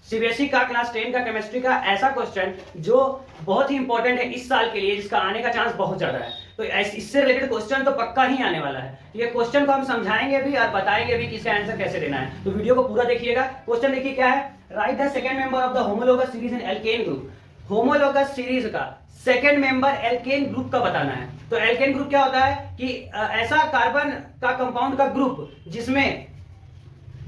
CBSE का class 10 का chemistry का ऐसा क्वेश्चन जो बहुत ही इंपॉर्टेंट है इस साल के लिए, जिसका आने का चांस बहुत ज्यादा है। तो इससे रिलेटेड क्वेश्चन तो पक्का ही आने वाला है। तो ये क्वेश्चन को हम समझाएंगे भी और बताएंगे भी कि इसका आंसर कैसे देना है। तो वीडियो को पूरा देखिएगा। क्वेश्चन देखिए क्या है। Write the second member of the homologous series in alkene group. Homologous series का सेकंड मेंबर एल्केन ग्रुप का बताना है। तो एल्केन ग्रुप क्या होता है कि ऐसा कार्बन का कंपाउंड का ग्रुप जिसमें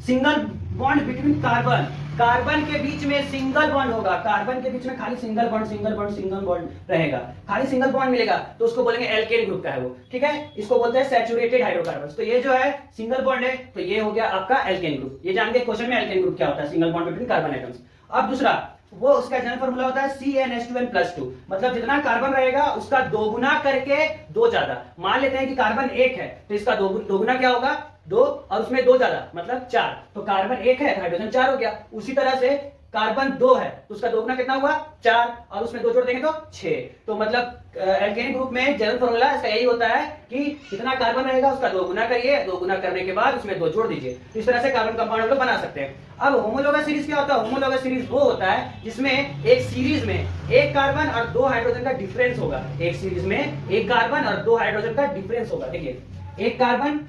सिंगल बॉन्ड बिटवीन कार्बन के बीच में सिंगल बॉन्ड होगा। कार्बन के बीच में खाली सिंगल बॉन्ड रहेगा, खाली सिंगल बॉन्ड मिलेगा, तो उसको बोलेंगे एल्केन ग्रुप का है वो। ठीक है, इसको बोलते हैं सैचुरेटेड हाइड्रोकार्बन। तो ये जो है सिंगल बॉन्ड है, तो ये हो गया आपका एल्केन ग्रुप। ये जान के क्वेश्चन में एल्केन ग्रुप क्या होता है, single bond between carbon atoms. अब दूसरा, वो उसका जनरल फॉर्मूला होता है CnH2n+2। मतलब जितना कार्बन रहेगा उसका दोगुना करके दो ज्यादा। मान लेते हैं कि कार्बन एक है तो इसका दोगुना क्या होगा, दो, और उसमें दो ज्यादा मतलब चार। तो कार्बन एक है तो हाइड्रोजन चार हो गया। उसी तरह से कार्बन दो है तो उसका दोगुना कितना हुआ, चार, और उसमें दो जोड़ देंगे तो छह। तो मतलब एल्केन ग्रुप में जनरल फॉर्मूला इसका यही होता है कि जितना कार्बन रहेगा उसका दोगुना करिए, दोगुना करने के बाद उसमें दो जोड़ दीजिए। तो इस तरह से कार्बन कंपाउंड हम लोग बना सकते हैं। अब होमोलोगस सीरीज क्या होता है। होमोलोगस सीरीज वो होता है जिसमें एक सीरीज में एक कार्बन और दो हाइड्रोजन का डिफरेंस होगा। एक सीरीज में एक कार्बन और दो हाइड्रोजन का डिफरेंस होगा। देखिए एक कार्बन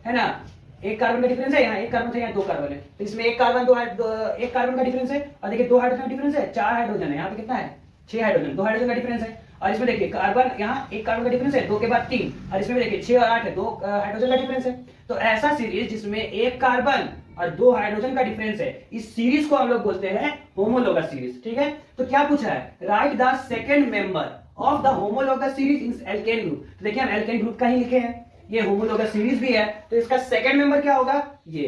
है ना, एक कार्बन का डिफरेंस है, यहाँ एक कार्बन है, यहाँ दो कार्बन है, तो इसमें एक कार्बन एक कार्बन का डिफरेंस है, और देखिए दो हाइड्रोजन का डिफरेंस है, चार हाइड्रोजन है, यहाँ पे कितना है, छह हाइड्रोजन, दो हाइड्रोजन का डिफरेंस है। और इसमें देखिए कार्बन, यहाँ एक कार्बन का डिफरेंस है, दो के बाद तीन, और इसमें देखिए छह और आठ है, दो हाइड्रोजन का डिफरेंस है। तो ऐसा सीरीज जिसमें एक कार्बन और दो हाइड्रोजन का डिफरेंस है, इस सीरीज को हम लोग बोलते हैं होमोलोगस सीरीज। ठीक है, तो क्या पूछा है, write the second member of the homologous series in alkene group. तो देखिए हम एल्केन ग्रुप का ही लिखे हैं, ये होमोलोगस सीरीज भी है, तो इसका सेकंड मेंबर क्या होगा, ये।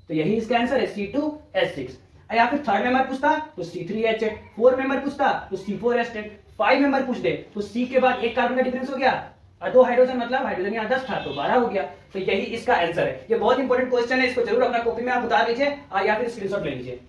तो यही इसका आंसर है C2H6। या फिर थर्ड मेंबर पूछता तो C3H8, फोर्थ मेंबर पूछता तो C4H10, फाइव मेंबर पूछ दे तो C के बाद एक कार्बन का डिफरेंस हो गया और दो हाइड्रोजन, मतलब हाइड्रोजन यहाँ 10 था तो 12 हो गया। तो यही इसका आंसर है। ये बहुत इंपॉर्टेंट क्वेश्चन है, इसको जरूर अपना कॉपी में आप उतार लीजिए या फिर स्क्रीनशॉट ले लीजिए।